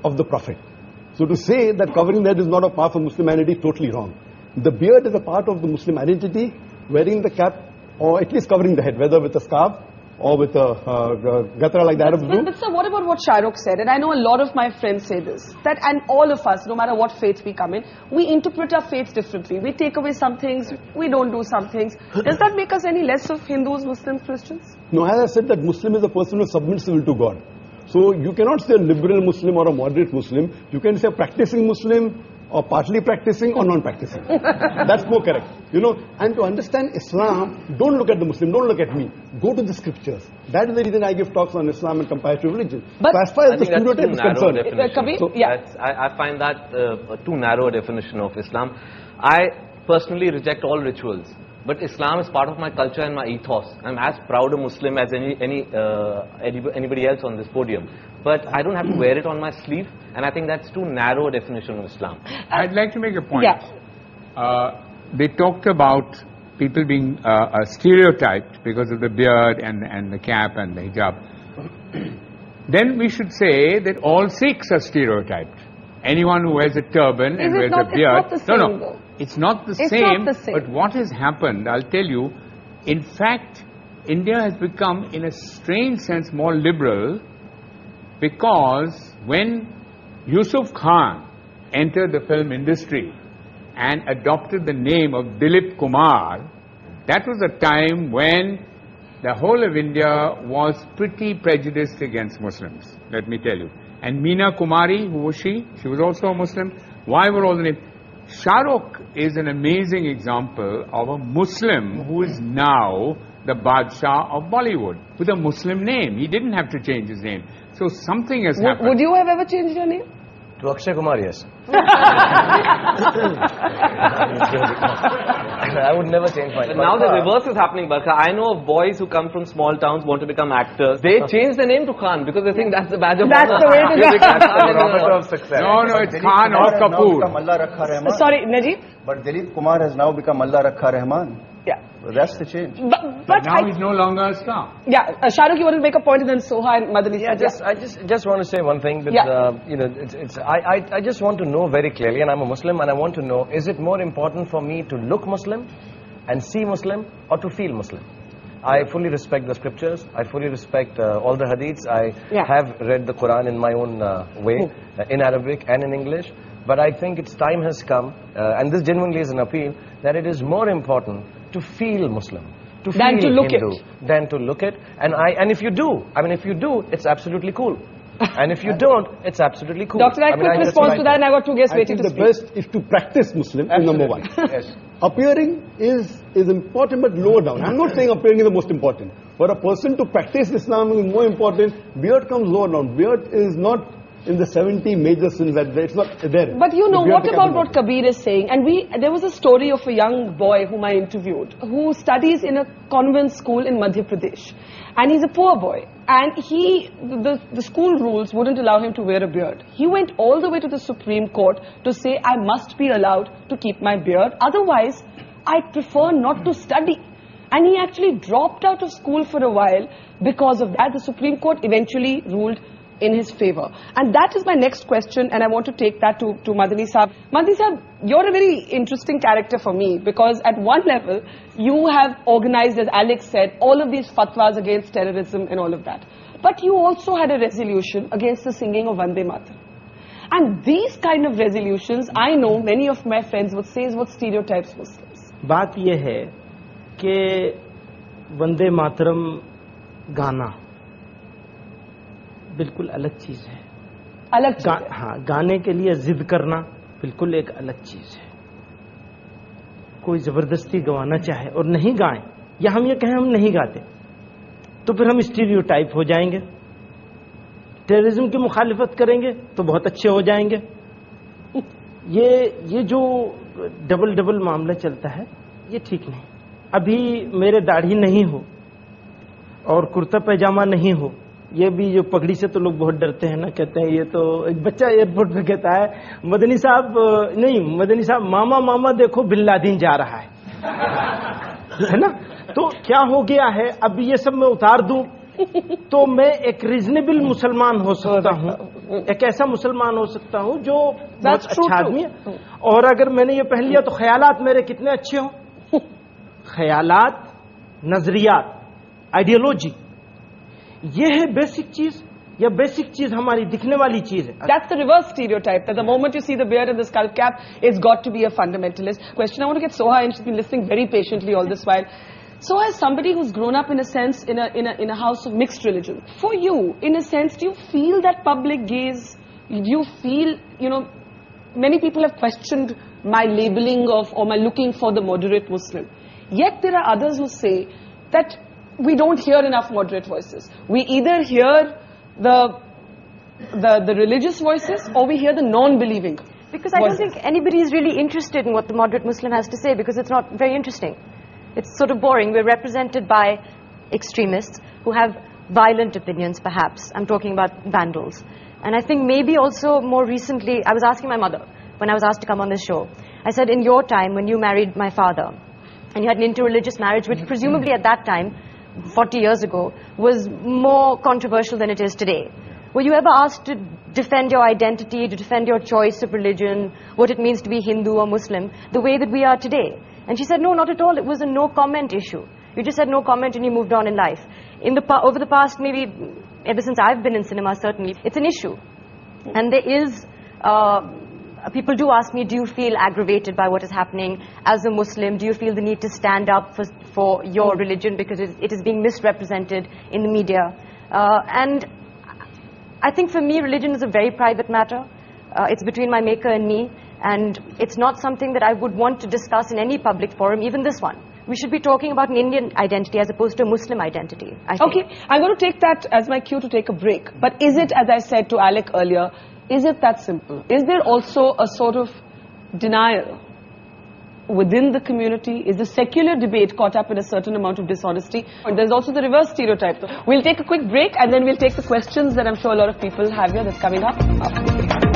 of the Prophet. So to say that covering the head is not a part of Muslim identity is totally wrong. The beard is a part of the Muslim identity. Wearing the cap, or at least covering the head, whether with a scarf or with a gatra like the Arabs do. But sir, what about what Shah Rukh said? And I know a lot of my friends say this, that and all of us, no matter what faith we come in, we interpret our faith differently. We take away some things, we don't do some things. Does that make us any less of Hindus, Muslims, Christians? No, as I said, that Muslim is a person who submits will to God. So you cannot say a liberal Muslim or a moderate Muslim. You can say a practicing Muslim or partly practicing or non-practicing. That's more correct. You know, and to understand Islam, don't look at the Muslim, don't look at me. Go to the scriptures. That is the reason I give talks on Islam and comparative religion. But so as far as the stereotype is concerned, I find that a too narrow a definition of Islam. I personally reject all rituals. But Islam is part of my culture and my ethos. I'm as proud a Muslim as anybody else on this podium. But I don't have to wear it on my sleeve, and I think that's too narrow a definition of Islam. I'd like to make a point. Yeah. They talked about people being stereotyped because of the beard and the cap and the hijab. Then we should say that all Sikhs are stereotyped. Anyone who wears a turban and wears a beard. It's not the same, though. It's not the It's same. not the same. But what has happened, I'll tell you, in fact, India has become, in a strange sense, more liberal, because when Yusuf Khan entered the film industry and adopted the name of Dilip Kumar, that was a time when the whole of India was pretty prejudiced against Muslims, let me tell you. And Meena Kumari, who was she? She was also a Muslim. Why were all the names? Shah Rukh is an amazing example of a Muslim who is now the Badshah of Bollywood with a Muslim name. He didn't have to change his name. So something has happened. Would you have ever changed your name? To Akshay Kumar, yes. I would never change my name. But now the reverse is happening, Barkha. I know of boys who come from small towns, want to become actors. They change their name to Khan because they think that's the badge of honor. That's the way to go. Barometer of success. No, it's Khan or Kapoor. Sorry, Najib? But Dilip Kumar has now become Allah Rakha Rahman. Yeah. That's the change. But now he's no longer a star. Yeah, Shah Rukh, you want to make a point, and then Soha and Madani. Yeah, I just want to say one thing. That, you know, I just want to know very clearly, and I'm a Muslim, and I want to know: is it more important for me to look Muslim and see Muslim, or to feel Muslim? I fully respect the scriptures. I fully respect all the hadiths. I have read the Quran in my own way, in Arabic and in English. But I think its time has come, and this genuinely is an appeal, that it is more important to feel Muslim, to feel Hindu, than to look it. And if you do, if you do, it's absolutely cool. And if you don't, it's absolutely cool. Doctor, I quick response to that, and I got two guests waiting to speak. The best is to practice Muslim is number one. Yes. Appearing is important, but lower down. I'm not saying appearing is the most important. For a person to practice Islam is more important. Beard comes lower down. Beard is not in the 70 major sins that it's not there. But you know, what about what Kabir is saying? And there was a story of a young boy whom I interviewed, who studies in a convent school in Madhya Pradesh. And he's a poor boy. And the school rules wouldn't allow him to wear a beard. He went all the way to the Supreme Court to say, I must be allowed to keep my beard. Otherwise, I prefer not to study. And he actually dropped out of school for a while because of that. The Supreme Court eventually ruled in his favor. And that is my next question, and I want to take that to Madani Saab. Madani Saab, you're a very interesting character for me, because at one level, you have organized, as Alex said, all of these fatwas against terrorism and all of that. But you also had a resolution against the singing of Vande Mataram. And these kind of resolutions, I know many of my friends would say is what stereotypes Muslims. बात ये है कि वंदे मातरम गाना बिल्कुल अलग चीज है। अलग चीज है। हाँ, गाने के लिए जिद करना बिल्कुल एक अलग चीज है। कोई जबरदस्ती गवाना चाहे और नहीं गाएं, या हम ये कहें हम नहीं गाते, तो फिर हम स्टीरियोटाइप हो जाएंगे। टेररिज्म की मुखालिफत करेंगे तो बहुत अच्छे हो जाएंगे। ये जो डबल मामला चलता है, ये ठीक नहीं। अभी मेरे दाढ़ी नहीं हो और कुर्ता पैजामा नहीं हो, ये भी जो पगड़ी से तो लोग बहुत डरते हैं ना, कहते हैं ये तो, एक बच्चा एयरपोर्ट पे कहता है मदनी साहब मामा मामा देखो बिन लादेन जा रहा है ना। तो क्या हो गया है, अब ये सब मैं उतार दूं तो मैं एक रीजनेबल मुसलमान हो सकता हूँ, एक ऐसा मुसलमान हो सकता हूँ जो बहुत अच्छा आदमी है। और अगर मैंने ये पहन लिया तो ख्यालात मेरे कितने अच्छे हों। ख्यालात, नजरियात, आइडियोलॉजी, ये है बेसिक चीज, या बेसिक चीज हमारी दिखने वाली चीज है। That's the reverse stereotype, that the moment you see the beard and the skull cap, it's got to be a fundamentalist. Question, I want to get Soha in. She's been listening very patiently all this while. Soha, as somebody who's grown up in a sense in a house of mixed religion, for you, in a sense, do you feel that public gaze? Do you feel, you know, many people have questioned my labeling of, or my looking for the moderate Muslim. Yet there are others who say that we don't hear enough moderate voices. We either hear the religious voices, or we hear the non-believing. Because I don't think anybody is really interested in what the moderate Muslim has to say, because it's not very interesting. It's sort of boring. We're represented by extremists who have violent opinions, perhaps. I'm talking about vandals. And I think maybe also more recently, I was asking my mother when I was asked to come on this show. I said, in your time, when you married my father, and you had an interreligious marriage, which presumably at that time, 40 years ago, was more controversial than it is today. Were you ever asked to defend your identity, to defend your choice of religion, what it means to be Hindu or Muslim, the way that we are today? And she said, no, not at all. It was a no-comment issue. You just said no comment and you moved on in life. Over the past, maybe, ever since I've been in cinema, certainly, it's an issue. And there is... people do ask me, do you feel aggravated by what is happening as a Muslim? Do you feel the need to stand up for your religion because it is being misrepresented in the media? And I think for me, religion is a very private matter. It's between my maker and me. And it's not something that I would want to discuss in any public forum, even this one. We should be talking about an Indian identity as opposed to a Muslim identity, I think. Okay, I'm going to take that as my cue to take a break. But is it, as I said to Alec earlier, is it that simple? Is there also a sort of denial within the community? Is the secular debate caught up in a certain amount of dishonesty? And there's also the reverse stereotype. We'll take a quick break and then we'll take the questions that I'm sure a lot of people have here that's coming up after the break.